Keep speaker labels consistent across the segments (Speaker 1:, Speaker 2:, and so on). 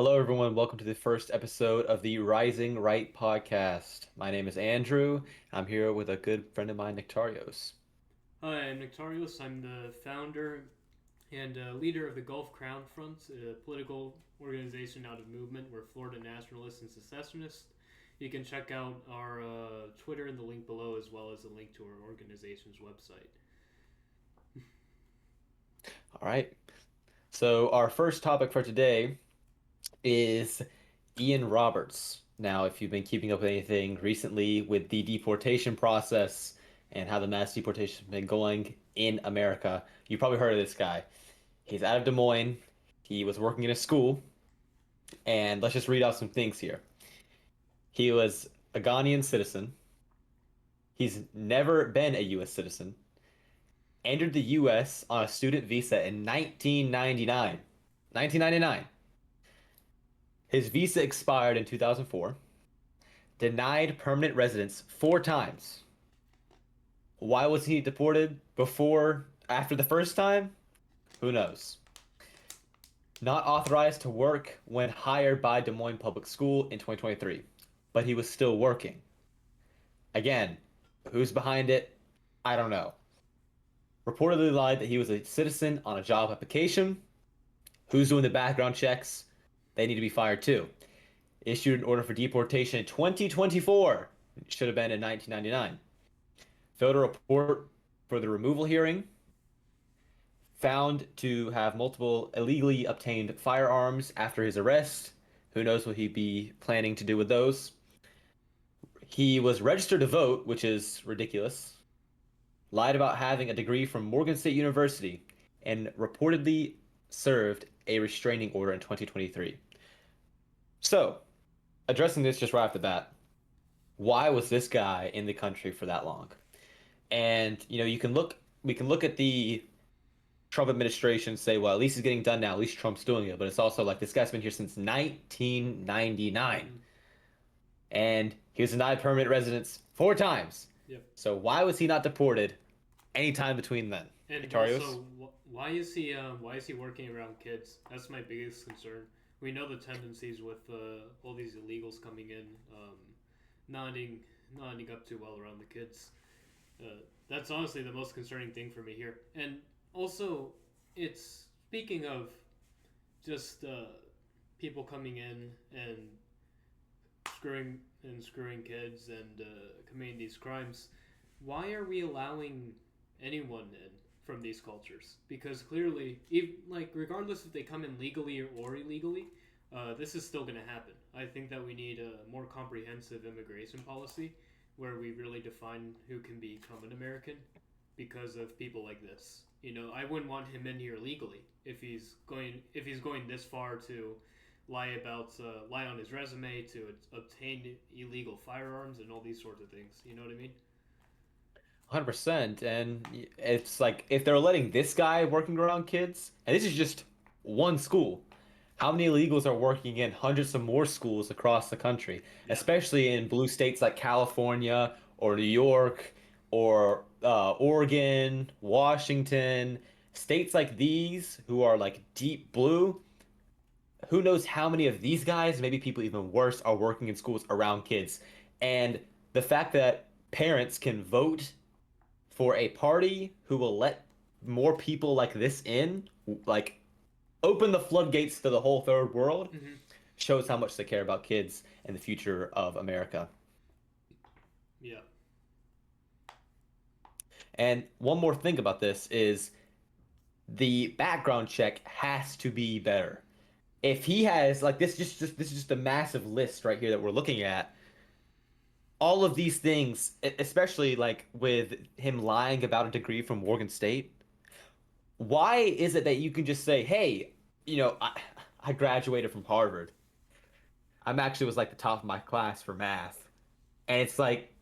Speaker 1: Hello, everyone. Welcome to the first episode of the Rising Right podcast. My name is Andrew. I'm here with a good friend of mine, Nektarios.
Speaker 2: Hi, I'm Nektarios. I'm the founder and leader of the Gulf Crown Front, a political organization out of movement. We're Florida nationalists and secessionists. You can check out our Twitter in the link below, as well as a link to our organization's website.
Speaker 1: All right. So, our first topic for today is Ian Roberts. Now, if you've been keeping up with anything recently with the deportation process and how the mass deportation has been going in America, you probably heard of this guy. He's out of Des Moines. He was working in a school, and let's just read off some things here. He was a Ghanaian citizen. He's never been a U.S. citizen. Entered the U.S. on a student visa in 1999. 1999. His visa expired in 2004. Denied permanent residence four times. Why was he deported after the first time? Who knows? Not authorized to work when hired by Des Moines Public School in 2023, but he was still working. Again, who's behind it? I don't know. Reportedly lied that he was a citizen on a job application. Who's doing the background checks? They need to be fired too. Issued an order for deportation in 2024. It should have been in 1999. Failed to report for the removal hearing. Found to have multiple illegally obtained firearms after his arrest. Who knows what he'd be planning to do with those? He was registered to vote, which is ridiculous. Lied about having a degree from Morgan State University, and reportedly served a restraining order in 2023. So, addressing this just right off the bat, why was this guy in the country for that long? And we can look at the Trump administration and say, well, at least it's getting done now. At least Trump's doing it. But it's also like this guy's been here since 1999,
Speaker 2: Mm-hmm.
Speaker 1: and he was denied permanent residence four times.
Speaker 2: Yep.
Speaker 1: So why was he not deported anytime between then?
Speaker 2: And
Speaker 1: Victorious?
Speaker 2: also, why is he working around kids? That's my biggest concern. We know the tendencies with all these illegals coming in, not ending not ending up too well around the kids. That's honestly the most concerning thing for me here. And also, it's speaking of just people coming in and screwing kids and committing these crimes. Why are we allowing anyone in from these cultures? Because clearly, like regardless if they come in legally or illegally, this is still going to happen. I think that we need a more comprehensive immigration policy where we really define who can become an American because of people like this. I wouldn't want him in here legally if he's going this far to lie on his resume to obtain illegal firearms and all these sorts of things. You know what I mean?
Speaker 1: 100%. And it's like if they're letting this guy working around kids, and this is just one school, how many illegals are working in hundreds of more schools across the country,
Speaker 2: Yeah.
Speaker 1: especially in blue states like California or New York or Oregon, Washington, states like these who are like deep blue? Who knows how many of these guys, maybe people even worse, are working in schools around kids. And the fact that parents can vote for a party who will let more people like this in, like open the floodgates to the whole third world,
Speaker 2: Hmm.
Speaker 1: shows how much they care about kids and the future of America.
Speaker 2: Yeah.
Speaker 1: And one more thing about this is the background check has to be better. If he has like this is just a massive list right here that we're looking at. All of these things, especially like with him lying about a degree from Morgan State, why is it that you can just say, hey, I graduated from Harvard. I'm actually was like the top of my class for math. And it's like,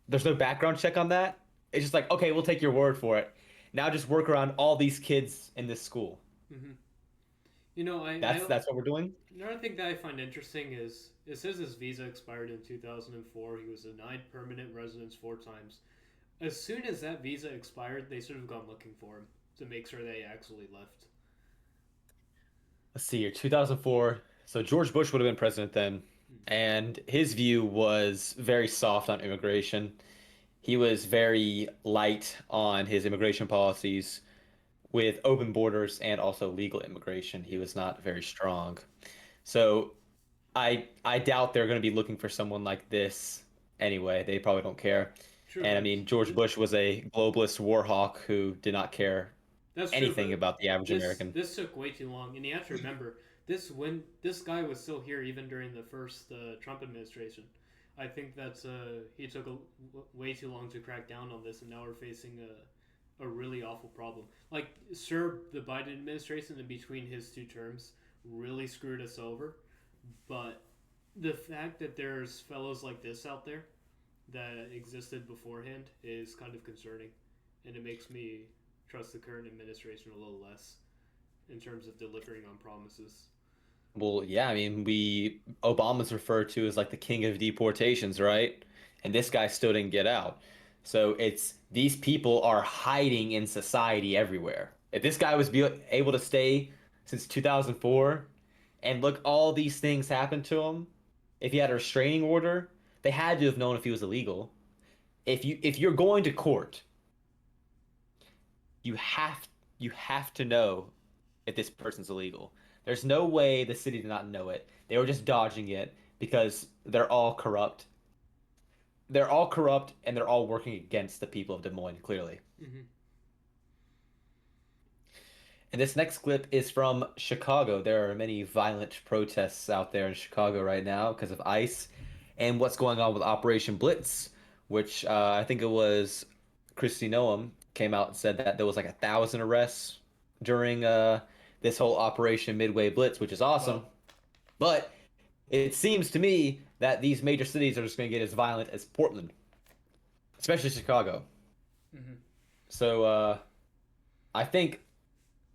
Speaker 1: there's no background check on that. It's just like, okay, we'll take your word for it. Now just work around all these kids in this school.
Speaker 2: Hmm. You know,
Speaker 1: That's what we're doing.
Speaker 2: another thing that I find interesting is it says his visa expired in 2004. He was denied permanent residence four times. As soon as that visa expired, they should have gone looking for him to make sure they actually left.
Speaker 1: Let's see here, 2004. So George Bush would have been president then,
Speaker 2: Mm.
Speaker 1: and his view was very soft on immigration. He was very light on his immigration policies with open borders and also legal immigration. He
Speaker 2: Yeah.
Speaker 1: was not very strong. So I doubt they're going to be looking for someone like this anyway. They probably don't care.
Speaker 2: True,
Speaker 1: And I
Speaker 2: but
Speaker 1: mean, George Bush was a globalist war hawk who did not care
Speaker 2: that's true.
Speaker 1: anything
Speaker 2: But
Speaker 1: about the average
Speaker 2: this
Speaker 1: American.
Speaker 2: this took way too long, and you have to remember this guy was still here even during the first Trump administration. I think that's he took way too long to crack down on this, and now we're facing a really awful problem. Like, sure, the Biden administration in between his two terms really screwed us over, but the fact that there's fellows like this out there that existed beforehand is kind of concerning, and it makes me trust the current administration a little less in terms of delivering on promises.
Speaker 1: Well, yeah, I mean, we Obama's referred to as like the king of deportations, right? And this guy still didn't get out. So it's these people are hiding in society everywhere. If this guy was able to stay since 2004 and look, all these things happened to him, if he had a restraining order, they had to have known if he was illegal. If you're going to court, you have you have to know if this person's illegal. There's no way the city did not know it. They were just dodging it because they're all corrupt. They're all corrupt and they're all working against the people of Des Moines, clearly.
Speaker 2: Mm-hmm.
Speaker 1: And this next clip is from Chicago. There are many violent protests out there in Chicago right now because of ICE and what's going on with Operation Blitz, which I think it was Kristi Noem came out and said that there was like 1,000 arrests during this whole Operation Midway Blitz, which is awesome.
Speaker 2: Well,
Speaker 1: But it seems to me that these major cities are just going to get as violent as Portland, especially Chicago.
Speaker 2: mm-hmm.
Speaker 1: So I think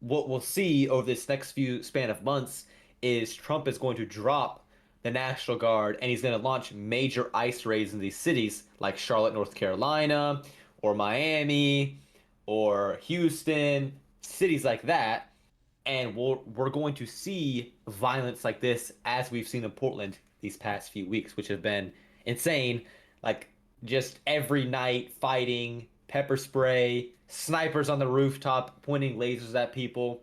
Speaker 1: what we'll see over this next few span of months is Trump is going to drop the National Guard and he's going to launch major ICE raids in these cities like Charlotte, North Carolina, or Miami, or Houston, cities like that. And we're going to see violence like this as we've seen in Portland these past few weeks, which have been insane. Like just every night fighting, pepper spray, snipers on the rooftop pointing lasers at people.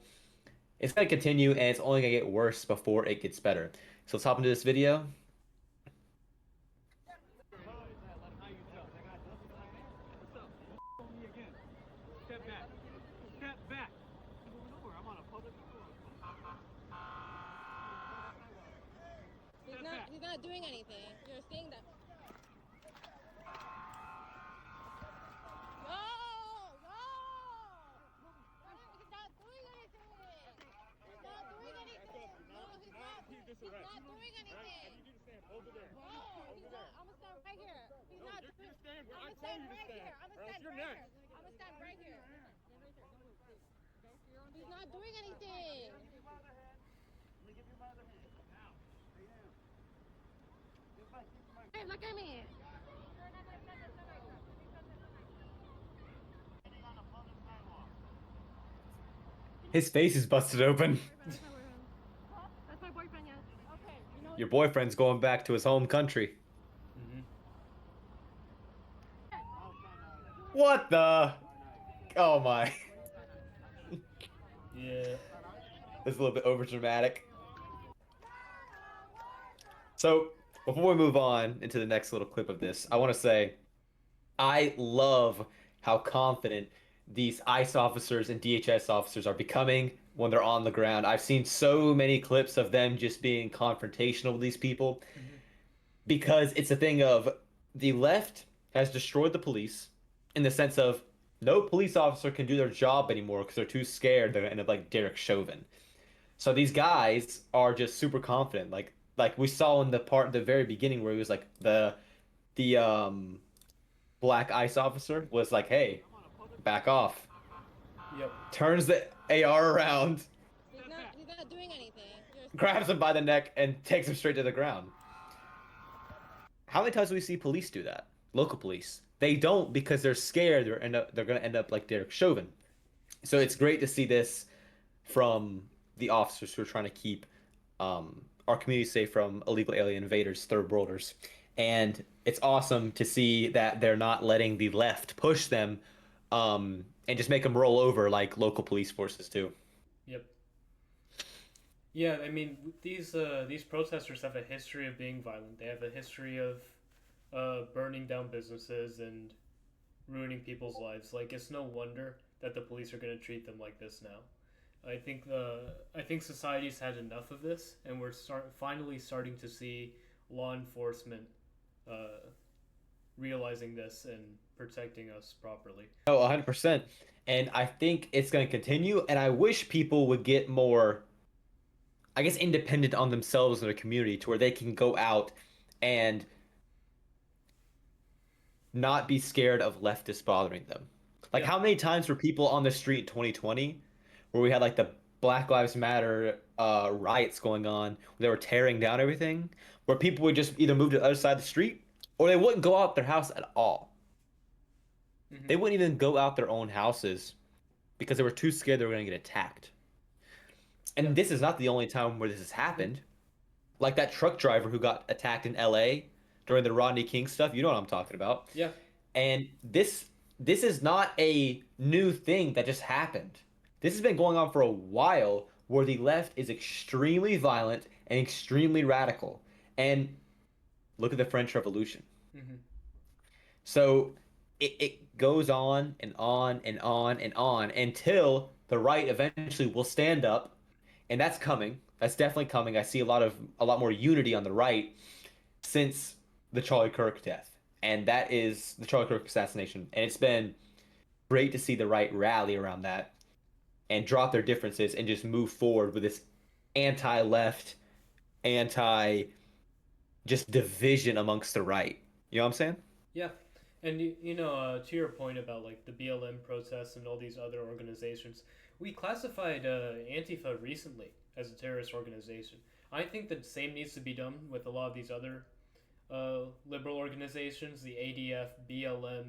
Speaker 1: It's going to continue and it's only going to get worse before it gets better. So let's hop into this video.
Speaker 3: He's not doing anything. You're saying that. No! No! He's not doing anything! He's not doing anything! No, he's not. He's not doing anything! No, he's not. I'm gonna stand right here. He's not doing. I'm gonna stand right here. I'm gonna stand right here. I'm gonna stand right here. He's not doing anything. Hey, look at me.
Speaker 1: His face is busted open.
Speaker 3: That's my boyfriend, yes. Okay, you know.
Speaker 1: Your boyfriend's going back to his home country.
Speaker 2: Mm-hmm.
Speaker 1: What the? Oh my.
Speaker 2: Yeah.
Speaker 1: It's a little bit over dramatic. So, before we move on into the next little clip of this, I want to say I love how confident these ICE officers and DHS officers are becoming when they're on the ground. I've seen so many clips of them just being confrontational with these people
Speaker 2: Mm-hmm.
Speaker 1: because it's a thing of the left has destroyed the police in the sense of no police officer can do their job anymore because they're too scared they're gonna end up like Derek Chauvin. So these guys are just super confident. Like we saw in the part at the very beginning where he was like the black ICE officer was like, "Hey, back off."
Speaker 2: Yep.
Speaker 1: Turns the AR around,
Speaker 3: He's not doing anything.
Speaker 1: grabs him by the neck, and takes him straight to the ground. How many times do we see police do that? Local police. They don't because they're scared they're gonna end up like Derek Chauvin. So it's great to see this from the officers who are trying to keep our community safe from illegal alien invaders, third worlders. And it's awesome to see that they're not letting the left push them and just make them roll over like local police forces do.
Speaker 2: Yep. Yeah, I mean these protesters have a history of being violent. They have a history of burning down businesses and ruining people's lives. Like it's no wonder that the police are going to treat them like this now. I think society's had enough of this, and finally starting to see law enforcement uh, realizing this and protecting us properly.
Speaker 1: Oh, 100%. And I think it's going to continue. And I wish people would get more, I guess, independent on themselves in their community to where they can go out and not be scared of leftists bothering them. Like,
Speaker 2: Yeah.
Speaker 1: how many times were people on the street in 2020 where we had like the Black Lives Matter riots going on, where they were tearing down everything, where people would just either move to the other side of the street or they wouldn't go out their house at all.
Speaker 2: Hmm.
Speaker 1: They wouldn't even go out their own houses because they were too scared they were going to get attacked.
Speaker 2: Yeah.
Speaker 1: And this is not the only time where this has happened. Like that truck driver who got attacked in LA during the Rodney King stuff, you know what I'm talking about.
Speaker 2: Yeah.
Speaker 1: And this is not a new thing that just happened. This has been going on for a while where the left is extremely violent and extremely radical. And look at the French Revolution.
Speaker 2: Hmm.
Speaker 1: So it goes on and on and on and on until the right eventually will stand up, and that's coming. That's definitely coming. I see a lot more unity on the right since the Charlie Kirk death, and that is the Charlie Kirk assassination. And it's been great to see the right rally around that and drop their differences and just move forward with this anti-left, anti just division amongst the right. You know what I'm saying?
Speaker 2: Yeah. And to your point about like the BLM protests and all these other organizations, we classified Antifa recently as a terrorist organization. I think the same needs to be done with a lot of these other liberal organizations, the ADF, BLM,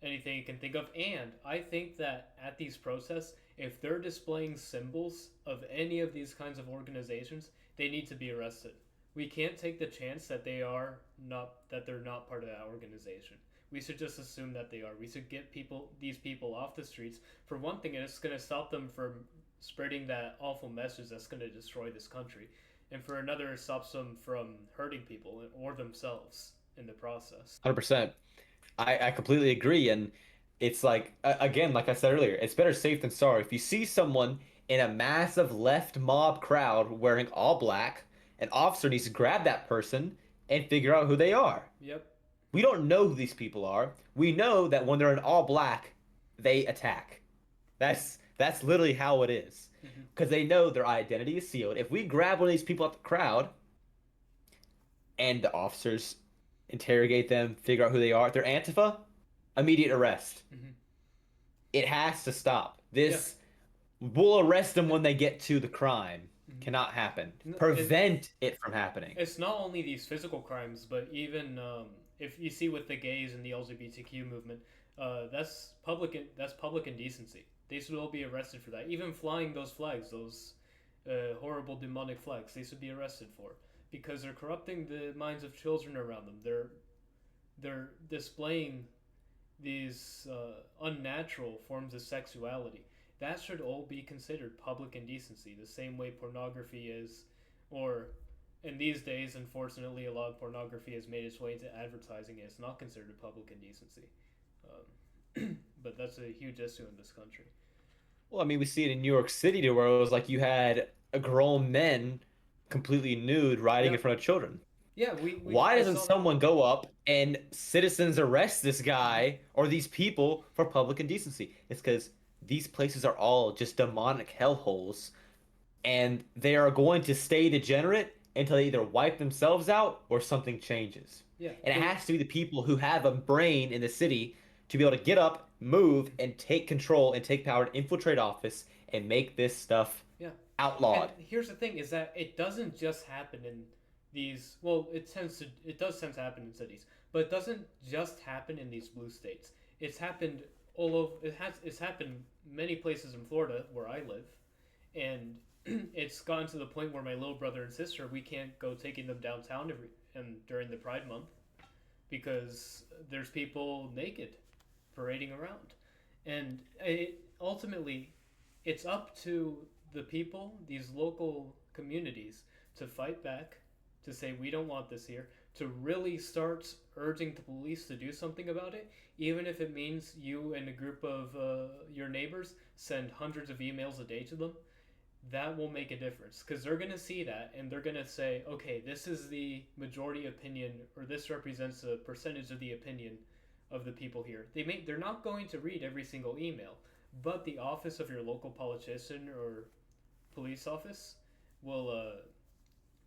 Speaker 2: anything you can think of. And I think that at these protests, if they're displaying symbols of any of these kinds of organizations, they need to be arrested. We can't take the chance that they're not part of that organization. We should just assume that they are. We should get these people off the streets. For one thing, it's going to stop them from spreading that awful message that's going to destroy this country. And for another, it stops them from hurting people or themselves in the process.
Speaker 1: 100%. I completely agree. And it's like, again, like I said earlier, it's better safe than sorry. If you see someone in a massive left mob crowd wearing all black, an officer needs to grab that person and figure out who they are.
Speaker 2: Yep.
Speaker 1: We don't know who these people are. We know that when they're in all black, they attack. That's literally how it is.
Speaker 2: Mm-hmm.
Speaker 1: Because they know their identity is sealed. If we grab one of these people out the crowd and the officers interrogate them, figure out who they are, they're Antifa, immediate arrest.
Speaker 2: Mm-hmm.
Speaker 1: It has to stop. This
Speaker 2: Yeah.
Speaker 1: we'll arrest them when they get to the crime.
Speaker 2: Mm-hmm.
Speaker 1: Cannot happen.
Speaker 2: No,
Speaker 1: Prevent it from happening.
Speaker 2: it's not only these physical crimes, but even if you see with the gays and the LGBTQ movement, that's public indecency. They should all be arrested for that. Even flying those flags, those horrible demonic flags, they should be arrested for because they're corrupting the minds of children around them. They're displaying these unnatural forms of sexuality. That should all be considered public indecency, the same way pornography is, or in these days, unfortunately, a lot of pornography has made its way into advertising and it's not considered public indecency. But that's a huge issue in this country.
Speaker 1: Well, I mean, we see it in New York City to where it was like you had a grown men completely nude riding
Speaker 2: Yeah,
Speaker 1: in front of children.
Speaker 2: yeah, we
Speaker 1: Why
Speaker 2: I
Speaker 1: doesn't
Speaker 2: saw that.
Speaker 1: someone go up and citizens arrest this guy or these people for public indecency? It's because these places are all just demonic hellholes and they are going to stay degenerate until they either wipe themselves out or something changes.
Speaker 2: Yeah,
Speaker 1: And it has to be the people who have a brain in the city to be able to get up, move, and take control and take power to infiltrate office and make this stuff
Speaker 2: yeah. And
Speaker 1: outlawed.
Speaker 2: here's the thing: is that it doesn't just happen in these. Well, it does tend to happen in cities, but it doesn't just happen in these blue states. It's happened all over. It's happened many places in Florida where I live, and it's gotten to the point where my little brother and sister, we can't go taking them downtown during the Pride Month because there's people naked parading around. And ultimately, it's up to the people, these local communities, to fight back, to say we don't want this here, to really start urging the police to do something about it, even if it means you and a group of your neighbors send hundreds of emails a day to them. That will make a difference because they're going to see that and they're going to say, okay, this is the majority opinion, or this represents a percentage of the opinion of the people here. They're not going to read every single email, but the office of your local politician or police office will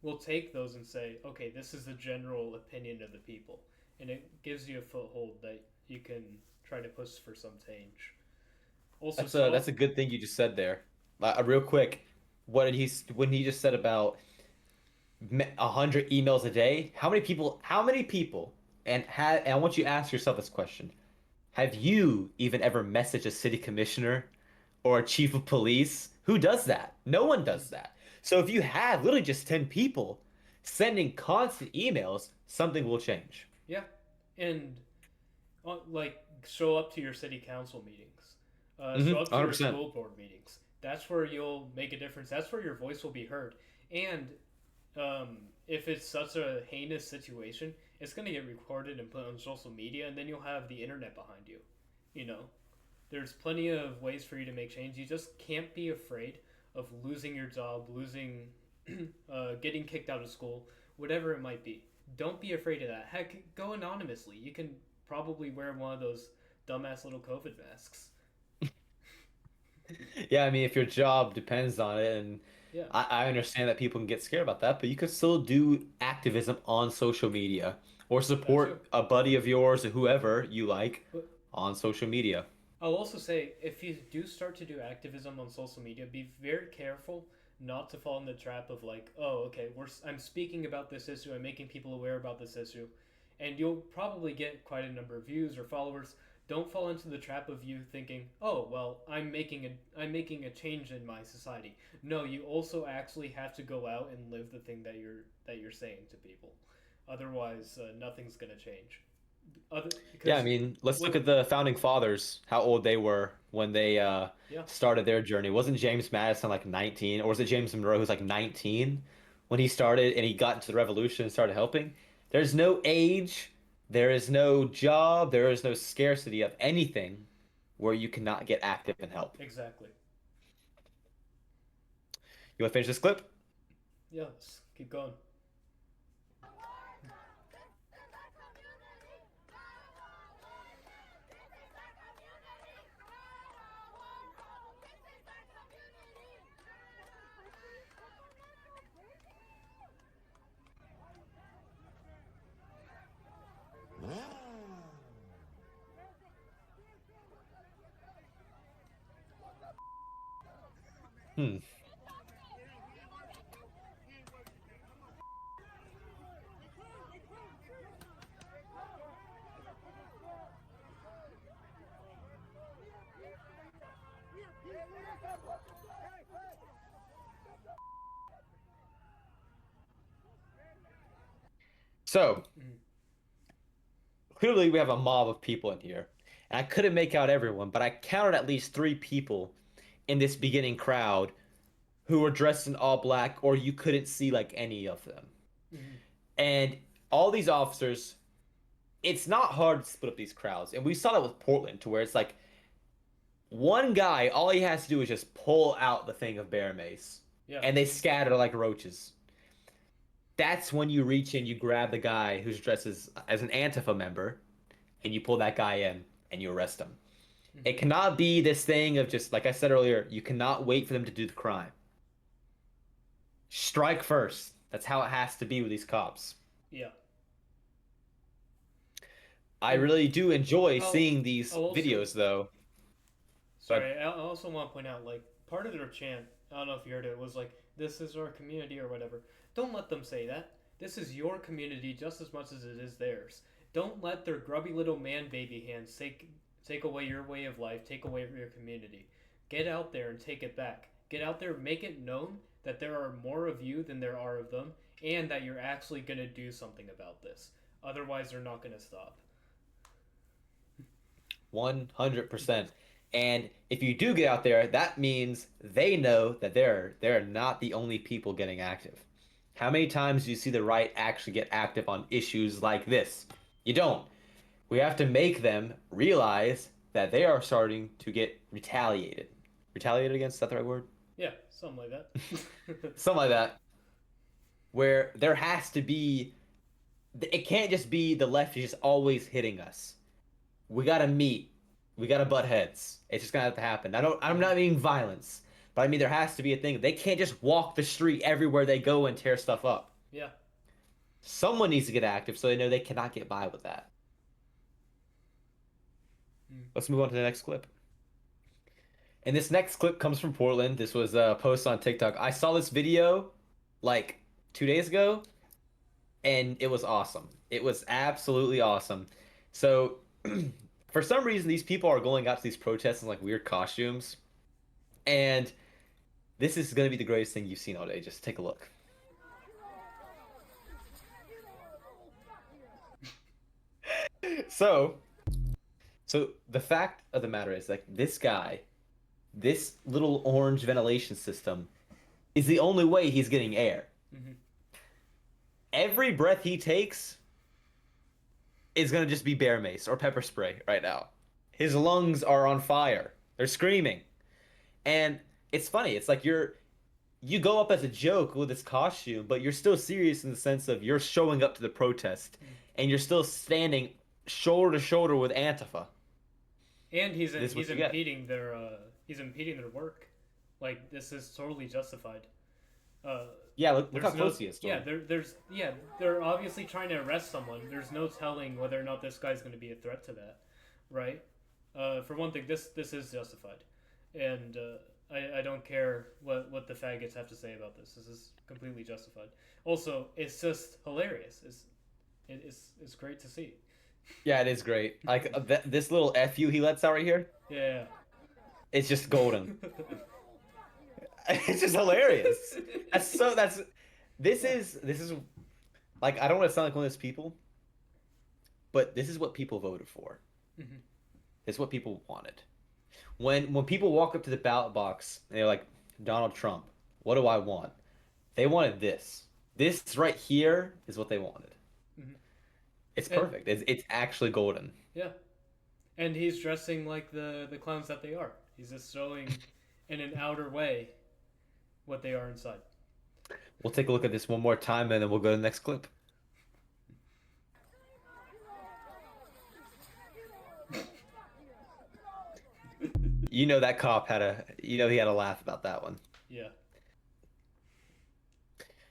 Speaker 2: will take those and say, okay, this is the general opinion of the people, and it gives you a foothold that you can try to push for some change. Also,
Speaker 1: That's a good thing you just said there. Real quick, what did he when he just said about 100 emails a day? How many people? How many people? And I want you to ask yourself this question: have you even ever messaged a city commissioner or a chief of police? Who does that? No one does that. So if you have literally just 10 people sending constant emails, something will change.
Speaker 2: yeah, and like show up to your city council meetings, show up to your
Speaker 1: 100%.
Speaker 2: school board meetings. That's where you'll make a difference. That's where your voice will be heard. And if it's such a heinous situation, it's going to get recorded and put on social media, and then you'll have the internet behind you. You know, there's plenty of ways for you to make change. You just can't be afraid of losing your job, losing, getting kicked out of school, whatever it might be. Don't be afraid of that. Heck, go anonymously. You can probably wear one of those dumbass little COVID masks.
Speaker 1: Yeah, I mean, if your job depends on it, and
Speaker 2: Yeah,
Speaker 1: I understand that people can get scared about that, but you could still do activism on social media or
Speaker 2: that too.
Speaker 1: support a buddy of yours or whoever you like
Speaker 2: But
Speaker 1: on social media.
Speaker 2: I'll also say, if you do start to do activism on social media, be very careful not to fall in the trap of like, oh, okay, I'm speaking about this issue, I'm making people aware about this issue, and you'll probably get quite a number of views or followers. Don't fall into the trap of you thinking, oh, well, I'm making a change in my society. No, you also actually have to go out and live the thing that you're saying to people. Otherwise, nothing's gonna change.
Speaker 1: Yeah, I
Speaker 2: Because
Speaker 1: mean, let's look
Speaker 2: what?
Speaker 1: at the founding fathers, how old they were when they
Speaker 2: Yeah,
Speaker 1: started their journey. Wasn't James Madison like 19, or was it James Monroe who's like 19 when he started and he got into the revolution and started helping? There's no age, there is no job, there is no scarcity of anything where you cannot get active and help.
Speaker 2: exactly.
Speaker 1: You want to finish this clip?
Speaker 2: Yeah, let's keep going.
Speaker 1: Hmm. So,
Speaker 2: Mm.
Speaker 1: clearly we have a mob of people in here. And I couldn't make out everyone, but I counted at least three people in this beginning crowd who were dressed in all black, or you couldn't see like any of them.
Speaker 2: Mm-hmm.
Speaker 1: And all these officers, it's not hard to split up these crowds. And we saw that with Portland, to where it's like one guy, all he has to do is just pull out the thing of bear mace,
Speaker 2: Yeah,
Speaker 1: and they scatter like roaches. That's when you reach in, you grab the guy who's dressed as an Antifa member, and you pull that guy in and you arrest him. It
Speaker 2: mm-hmm.
Speaker 1: cannot be this thing of just, like I said earlier, you cannot wait for them to do the crime. Strike first. That's how it has to be with these cops.
Speaker 2: Yeah.
Speaker 1: I
Speaker 2: And
Speaker 1: really do enjoy
Speaker 2: I'll,
Speaker 1: seeing these
Speaker 2: I'll also,
Speaker 1: videos, though. But
Speaker 2: sorry, I also want to point out, like, part of their chant, I don't know if you heard it, was like, this is our community or whatever. Don't let them say that. This is your community just as much as it is theirs. Don't let their grubby little man baby hands take away your way of life, take away your community. Get out there and take it back. Get out there, make it known that there are more of you than there are of them, and that you're actually gonna do something about this. Otherwise, they're not gonna stop.
Speaker 1: 100%. And if you do get out there, that means they know that they're not the only people getting active. How many times do you see the right actually get active on issues like this? You don't. We have to make them realize that they are starting to get retaliated. Retaliated against, is that the right word?
Speaker 2: Yeah, something like that.
Speaker 1: Something like that. Where there has to be, it can't just be the left is just always hitting us. We gotta meet. We gotta butt heads. It's just gonna have to happen. I'm not meaning violence, but I mean there has to be a thing. They can't just walk the street everywhere they go and tear stuff up.
Speaker 2: Yeah.
Speaker 1: Someone needs to get active so they know they cannot get by with that.
Speaker 2: Mm.
Speaker 1: Let's move on to the next clip. And this next clip comes from Portland. This was a post on TikTok. I saw this video like 2 days ago, and it was awesome. It was absolutely awesome. So, for some reason, these people are going out to these protests in like weird costumes, and this is going to be the greatest thing you've seen all day. Just take a look. So, so the fact of the matter is, like, this guy, this little orange ventilation system, is the only way he's getting air.
Speaker 2: Mm-hmm.
Speaker 1: Every breath he takes is gonna just be bear mace or pepper spray right now. His lungs are on fire. They're screaming. And it's funny. It's like you go up as a joke with this costume, but you're still serious in the sense of you're showing up to the protest and you're still standing shoulder to shoulder with Antifa.
Speaker 2: And he's
Speaker 1: This is what
Speaker 2: he's
Speaker 1: you get.
Speaker 2: impeding their work. Like, this is totally justified.
Speaker 1: Yeah, look how
Speaker 2: There's
Speaker 1: close he is to
Speaker 2: Yeah,
Speaker 1: him.
Speaker 2: they're obviously trying to arrest someone. There's no telling whether or not this guy's going to be a threat to that, right? For one thing, this is justified, and I don't care what the faggots have to say about this. This is completely justified. Also, it's just hilarious. It's great to see.
Speaker 1: Yeah, it is great. Like this little fu he lets out right here,
Speaker 2: Yeah.
Speaker 1: it's just golden. It's just hilarious. This is like I don't want to sound like one of those people, but this is what people voted for.
Speaker 2: Mhm.
Speaker 1: This is what people wanted. When people walk up to the ballot box and they're like, Donald Trump, what do I want? They wanted this. This right here is what they wanted.
Speaker 2: Mhm.
Speaker 1: It's
Speaker 2: And
Speaker 1: perfect. It's actually golden.
Speaker 2: yeah, and he's dressing like the clowns that they are. He's just showing in an outer way what they are inside.
Speaker 1: We'll take a look at this one more time and then we'll go to the next clip. You know that cop he had a laugh about that one.
Speaker 2: Yeah.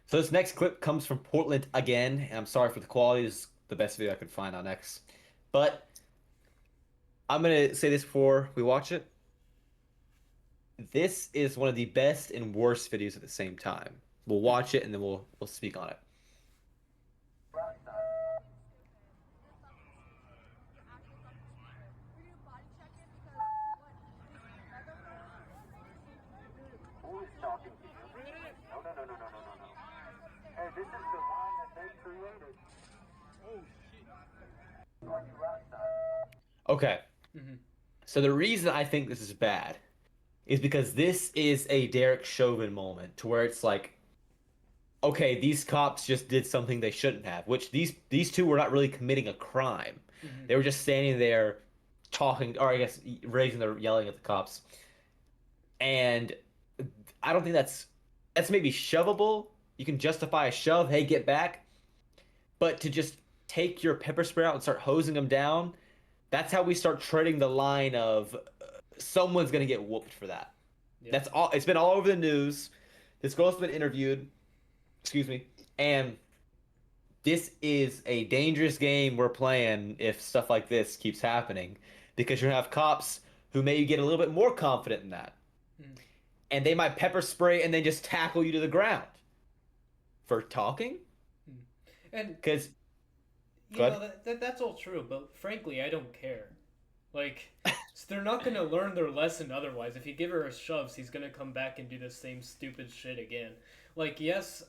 Speaker 1: So this next clip comes from Portland again, and I'm sorry for the quality. This is the best video I could find on X. But I'm gonna say this before we watch it. This is one of the best and worst videos at the same time. We'll watch it and then we'll speak on it.
Speaker 4: Who is talking to you? No, no, no, no, no, no, no, no. Hey, this is the line that they created. Oh, shit. Are you outside?
Speaker 1: Okay.
Speaker 2: Mm-hmm.
Speaker 1: So the reason I think this is bad is because this is a Derek Chauvin moment to where it's like, okay, these cops just did something they shouldn't have, which these two were not really committing a crime.
Speaker 2: Mm-hmm.
Speaker 1: They were just standing there talking, or I guess raising their yelling at the cops. And I don't think that's maybe shovable. You can justify a shove, hey, get back. But to just take your pepper spray out and start hosing them down, that's how we start treading the line of someone's gonna get whooped for that.
Speaker 2: Yeah.
Speaker 1: That's all. It's been all over the news. This girl's been interviewed. Excuse me. And this is a dangerous game we're playing if stuff like this keeps happening, because you're gonna have cops who may get a little bit more confident in that, and they might pepper spray and then just tackle you to the ground for talking.
Speaker 2: And
Speaker 1: Because
Speaker 2: you
Speaker 1: Go
Speaker 2: know that's all true, but frankly, I don't care. Like, So they're not gonna learn their lesson otherwise. If you give her a shoves, he's gonna come back and do the same stupid shit again. Like, yes,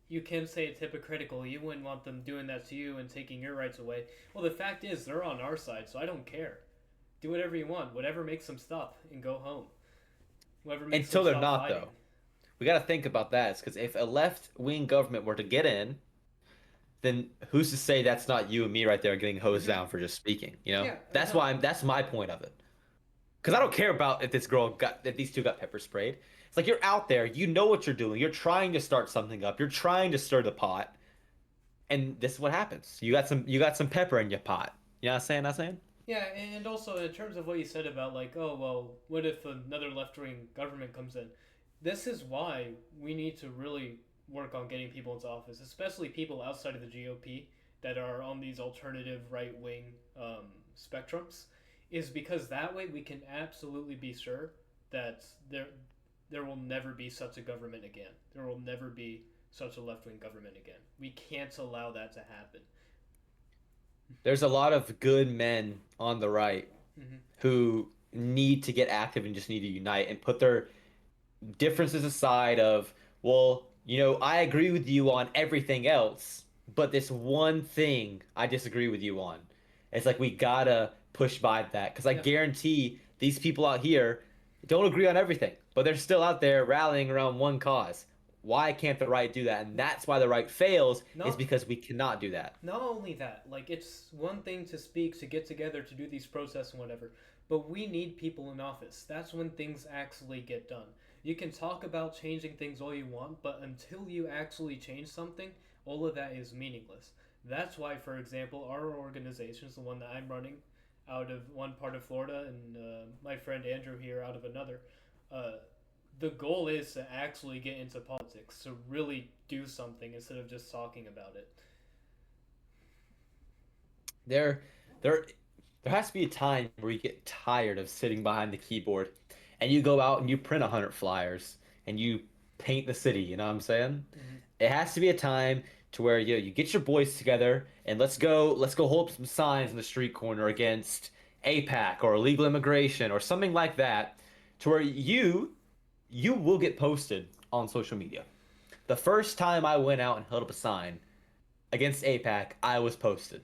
Speaker 2: you can say it's hypocritical. You wouldn't want them doing that to you and taking your rights away. Well, the fact is, they're on our side, so I don't care. Do whatever you want. Whatever makes them stop and go home. Whatever makes them
Speaker 1: Until they're
Speaker 2: stop
Speaker 1: not,
Speaker 2: fighting.
Speaker 1: though. We got to think about that. Because if a left-wing government were to get in, then who's to say that's not you and me right there getting hosed
Speaker 2: Hmm.
Speaker 1: down for just speaking? You know,
Speaker 2: Yeah,
Speaker 1: that's
Speaker 2: no.
Speaker 1: why that's my point of it. Because I don't care about if these two got pepper sprayed. It's like you're out there, you know what you're doing. You're trying to start something up. You're trying to stir the pot, and this is what happens. You got some pepper in your pot. You know what I'm saying? I'm saying.
Speaker 2: Yeah, and also in terms of what you said about like, oh well, what if another left-wing government comes in? This is why we need to really work on getting people into office, especially people outside of the GOP that are on these alternative right-wing spectrums, is because that way we can absolutely be sure that there will never be such a government again. There will never be such a left-wing government again. We can't allow that to happen.
Speaker 1: There's a lot of good men on the right
Speaker 2: Mm-hmm.
Speaker 1: who need to get active and just need to unite and put their differences aside of, well, I agree with you on everything else, but this one thing I disagree with you on. It's like we gotta push by that because I
Speaker 2: Yeah.
Speaker 1: guarantee these people out here don't agree on everything, but they're still out there rallying around one cause. Why can't the right do that? And that's why the right fails, is
Speaker 2: Not
Speaker 1: because we cannot do that.
Speaker 2: Not only that, like it's one thing to speak, to get together, to do these protests and whatever, but we need people in office. That's when things actually get done. You can talk about changing things all you want, but until you actually change something, all of that is meaningless. That's why, for example, our organization is the one that I'm running out of one part of Florida, and my friend Andrew here out of another. Uh, the goal is to actually get into politics, to really do something instead of just talking about it.
Speaker 1: There, there, there has to be a time where you get tired of sitting behind the keyboard, and you go out and you print 100 flyers and you paint the city. You know what I'm saying?
Speaker 2: Mm-hmm.
Speaker 1: It has to be a time to where you get your boys together and let's go hold up some signs in the street corner against APAC or illegal immigration or something like that, to where you will get posted on social media. The first time I went out and held up a sign against APAC, I was posted.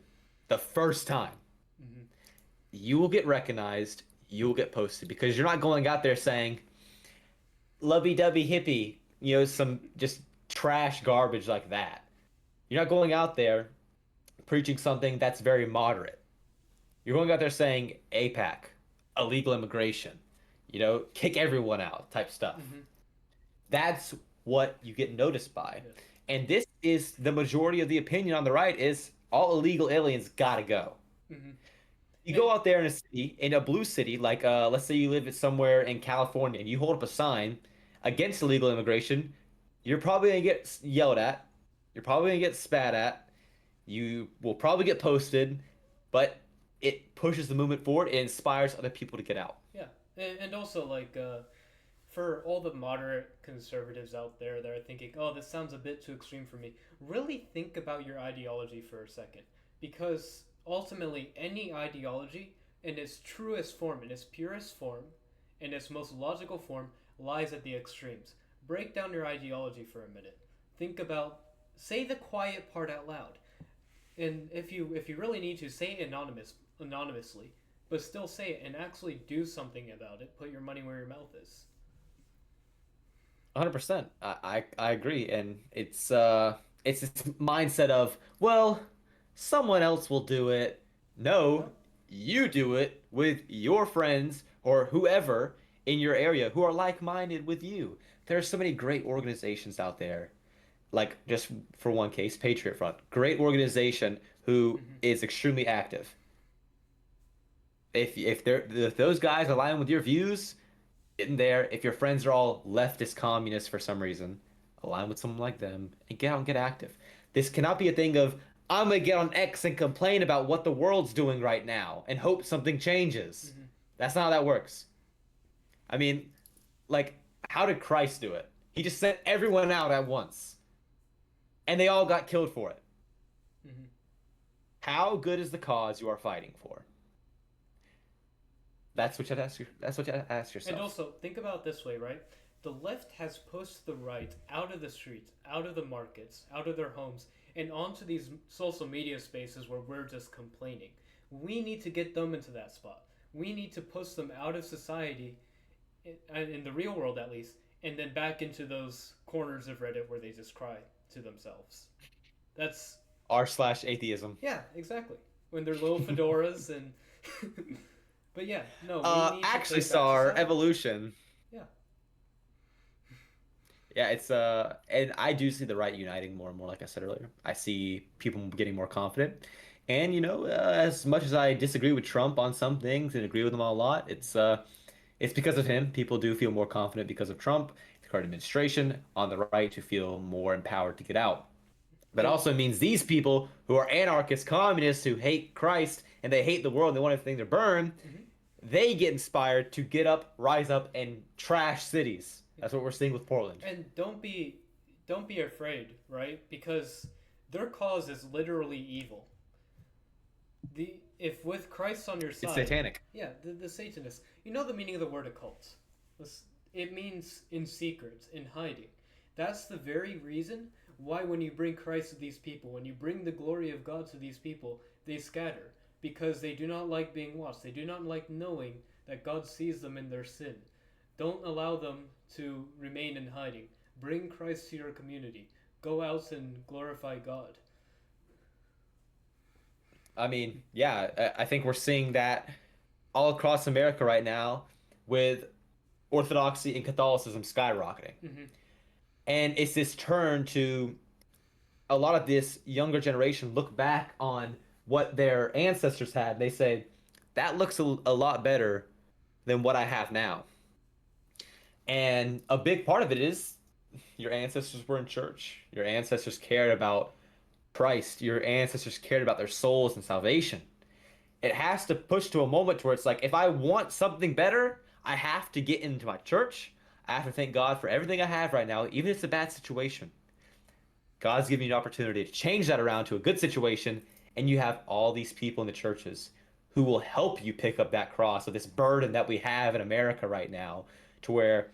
Speaker 1: The first time.
Speaker 2: Mm-hmm.
Speaker 1: You will get recognized, you will get posted because you're not going out there saying lovey-dovey hippie, some just trash garbage like that. You're not going out there preaching something that's very moderate. You're going out there saying APAC, illegal immigration, kick everyone out type stuff.
Speaker 2: Mm-hmm.
Speaker 1: That's what you get noticed by.
Speaker 2: Yeah.
Speaker 1: And this is the majority of the opinion on the right, is all illegal aliens gotta go.
Speaker 2: Mm-hmm.
Speaker 1: You
Speaker 2: And
Speaker 1: go out there in a city, in a blue city, like let's say you live somewhere in California, and you hold up a sign against illegal immigration, you're probably gonna get yelled at, you're probably gonna get spat at, you will probably get posted, but it pushes the movement forward. It inspires other people to get out.
Speaker 2: yeah, and also like for all the moderate conservatives out there that are thinking, "Oh, this sounds a bit too extreme for me." Really think about your ideology for a second, because ultimately, any ideology in its truest form, in its purest form, in its most logical form, lies at the extremes. Break down your ideology for a minute. Think about, say the quiet part out loud. And if you really need to, say it anonymously, but still say it and actually do something about it. Put your money where your mouth is.
Speaker 1: 100%. I agree, and it's this mindset of, well, someone else will do it. No,
Speaker 2: No.
Speaker 1: you do it with your friends or whoever in your area who are like-minded with you. There are so many great organizations out there. Like, just for one case, Patriot Front, great organization who
Speaker 2: Mm-hmm.
Speaker 1: is extremely active. If those guys align with your views, get in there. If your friends are all leftist communists for some reason, align with someone like them and get out and get active. This cannot be a thing of, I'm gonna get on X and complain about what the world's doing right now and hope something changes.
Speaker 2: Mm-hmm.
Speaker 1: That's not how that works. I mean, like, how did Christ do it? He just sent everyone out at once, and they all got killed for it.
Speaker 2: Mm-hmm.
Speaker 1: How good is the cause you are fighting for? That's what you ask
Speaker 2: And
Speaker 1: yourself.
Speaker 2: also, think about it this way, right? The left has pushed the right out of the streets, out of the markets, out of their homes, and onto these social media spaces where we're just complaining. We need to get them into that spot. We need to push them out of society, in the real world at least, and then back into those corners of Reddit where they just cry to themselves. That's,
Speaker 1: R/atheism.
Speaker 2: yeah, exactly. When they're little fedoras and. But yeah, no, we need to
Speaker 1: Actually,
Speaker 2: take back
Speaker 1: Star
Speaker 2: society.
Speaker 1: evolution.
Speaker 2: Yeah.
Speaker 1: Yeah, it's and I do see the right uniting more and more, like I said earlier. I see people getting more confident. And as much as I disagree with Trump on some things and agree with him on a lot, it's because of him. People do feel more confident because of Trump, the current administration, on the right to feel more empowered to get out. But
Speaker 2: And
Speaker 1: also means these people who are anarchists, communists, who hate Christ and they hate the world and they want everything to burn,
Speaker 2: mhm,
Speaker 1: they get inspired to get up, rise up, and trash cities.
Speaker 2: yeah.
Speaker 1: That's what we're seeing with Portland.
Speaker 2: And don't be afraid, right? Because their cause is literally evil. The if with Christ on your
Speaker 1: It's
Speaker 2: side,
Speaker 1: satanic.
Speaker 2: yeah, the Satanists. You know the meaning of the word occult. It means in secret, in hiding. That's the very reason why when you bring Christ to these people, when you bring the glory of God to these people, they scatter because they do not like being watched. They do not like knowing that God sees them in their sin. Don't allow them to remain in hiding. Bring Christ to your community. Go out and glorify God.
Speaker 1: I mean, yeah, I think we're seeing that all across America right now with Orthodoxy and Catholicism skyrocketing.
Speaker 2: Mm-hmm.
Speaker 1: And it's this turn to a lot of this younger generation look back on what their ancestors had. They say, that looks a lot better than what I have now. And a big part of it is your ancestors were in church. Your ancestors cared about Christ. Your ancestors cared about their souls and salvation. It has to push to a moment where it's like, if I want something better, I have to get into my church. I have to thank God for everything I have right now, even if it's a bad situation. God's giving you an opportunity to change that around to a good situation, and you have all these people in the churches who will help you pick up that cross of this burden that we have in America right now, to where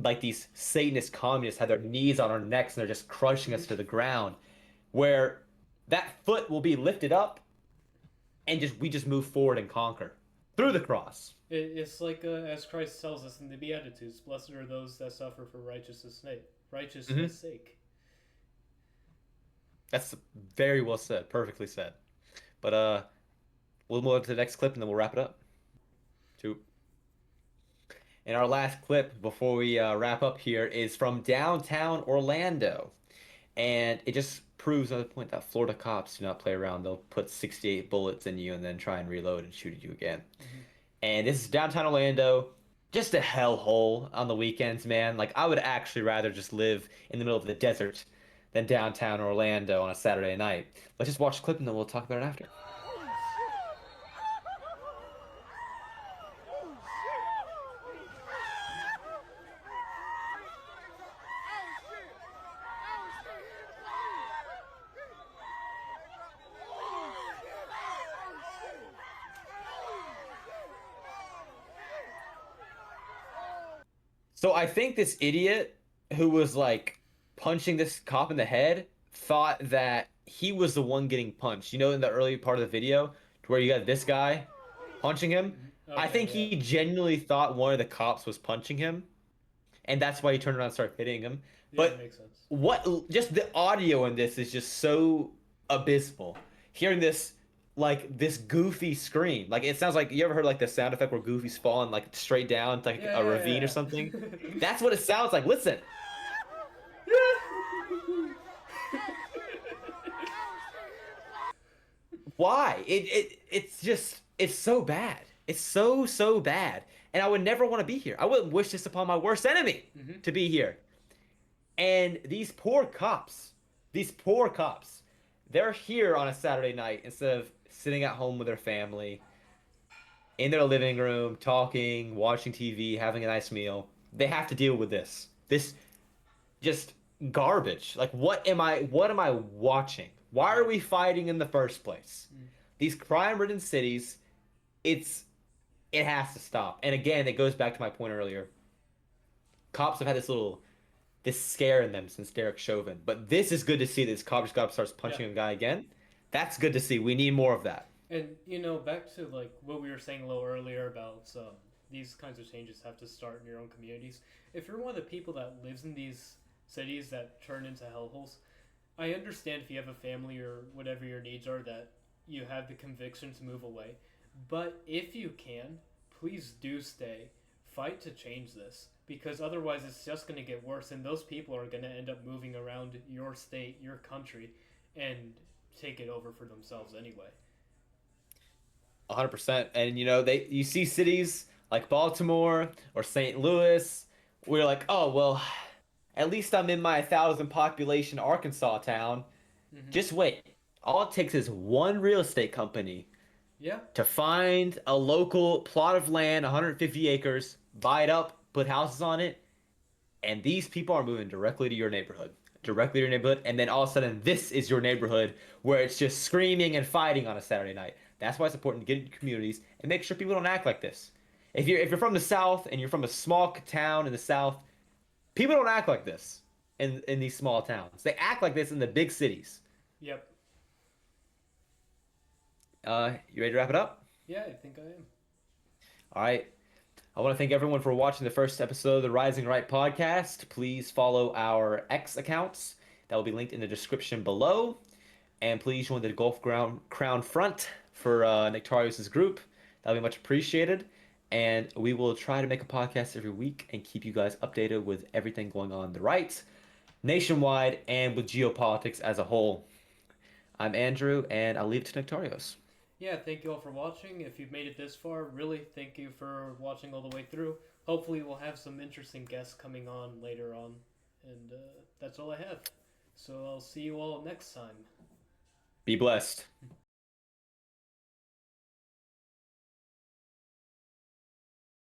Speaker 1: like these Satanist communists have their knees on our necks and they're just crushing us to the ground, where that foot will be lifted up and just we just move forward and conquer through the cross.
Speaker 2: It's like as Christ tells us in the Beatitudes, blessed are those that suffer for
Speaker 1: Mm-hmm.
Speaker 2: righteousness' sake.
Speaker 1: That's very well said, perfectly said. But we'll move on to the next clip and then we'll wrap it up. Two. And our last clip before we wrap up here is from downtown Orlando. And it just proves another point that Florida cops do not play around. They'll put 68 bullets in you and then try and reload and shoot at you again.
Speaker 2: Mm-hmm.
Speaker 1: And this is downtown Orlando. Just a hellhole on the weekends, man. Like, I would actually rather just live in the middle of the desert than downtown Orlando on a Saturday night. Let's just watch the clip and then we'll talk about it after. So I think this idiot who was like punching this cop in the head thought that he was the one getting punched. You know, in the early part of the video, to where you got this guy punching him.
Speaker 2: Mm-hmm.
Speaker 1: I think
Speaker 2: Okay, yeah.
Speaker 1: he genuinely thought one of the cops was punching him, and that's why he turned around and started hitting him.
Speaker 2: Yeah, it
Speaker 1: But
Speaker 2: makes sense.
Speaker 1: what just the audio in this is just so abysmal. Hearing this like this goofy scream. Like it sounds like you ever heard like the sound effect where Goofy's falling like straight down to, like
Speaker 2: Yeah,
Speaker 1: a
Speaker 2: yeah,
Speaker 1: ravine or
Speaker 2: yeah.
Speaker 1: something? That's what it sounds like. Listen. Why? It's just it's so bad. It's so bad. And I would never want to be here. I wouldn't wish this upon my worst enemy
Speaker 2: Mhm.
Speaker 1: to be here. And these poor cops, they're here on a Saturday night instead of sitting at home with their family in their living room, talking, watching TV, having a nice meal. They have to deal with this. This just garbage. Like what am I watching? Why are we fighting in the first place?
Speaker 2: Mm.
Speaker 1: These crime-ridden cities, it's It has to stop. And again, it goes back to my point earlier. Cops have had this scare in them since Derek Chauvin. But this is good to see. This cop just got up, starts
Speaker 2: Yeah.
Speaker 1: punching a guy again. That's good to see. We need more of that.
Speaker 2: And back to like what we were saying a little earlier about these kinds of changes have to start in your own communities. If you're one of the people that lives in these cities that turn into hellholes, I understand if you have a family or whatever your needs are that you have the conviction to move away. But if you can, please do stay. Fight to change this because otherwise it's just going to get worse and those people are going to end up moving around your state, your country and take it over for themselves anyway.
Speaker 1: 100%. And you see cities like Baltimore or St. Louis where you're like, oh well, at least I'm in my 1,000 population Arkansas town.
Speaker 2: Mm-hmm.
Speaker 1: Just wait. All it takes is one real estate company
Speaker 2: Yeah.
Speaker 1: to find a local plot of land, 150 acres, buy it up, put houses on it, and these people are moving directly to your neighborhood. Directly to your neighborhood, and then all of a sudden, this is your neighborhood where it's just screaming and fighting on a Saturday night. That's why it's important to get into communities and make sure people don't act like this. If you're from the South and you're from a small town in the South, people don't act like this in these small towns. They act like this in the big cities.
Speaker 2: Yep.
Speaker 1: You ready to wrap it up?
Speaker 2: Yeah, I think I am.
Speaker 1: All right. I want to thank everyone for watching the first episode of the Rising Right podcast. Please follow our X accounts that will be linked in the description below. And please join the Crown Front for Nectarios' group. That'll be much appreciated. And we will try to make a podcast every week and keep you guys updated with everything going on the right, nationwide, and with geopolitics as a whole. I'm Andrew, and I'll leave it to Nectarios.
Speaker 2: Yeah, thank you all for watching. If you've made it this far, really thank you for watching all the way through. Hopefully, we'll have some interesting guests coming on later on. And that's all I have. So I'll see you all next time.
Speaker 1: Be blessed.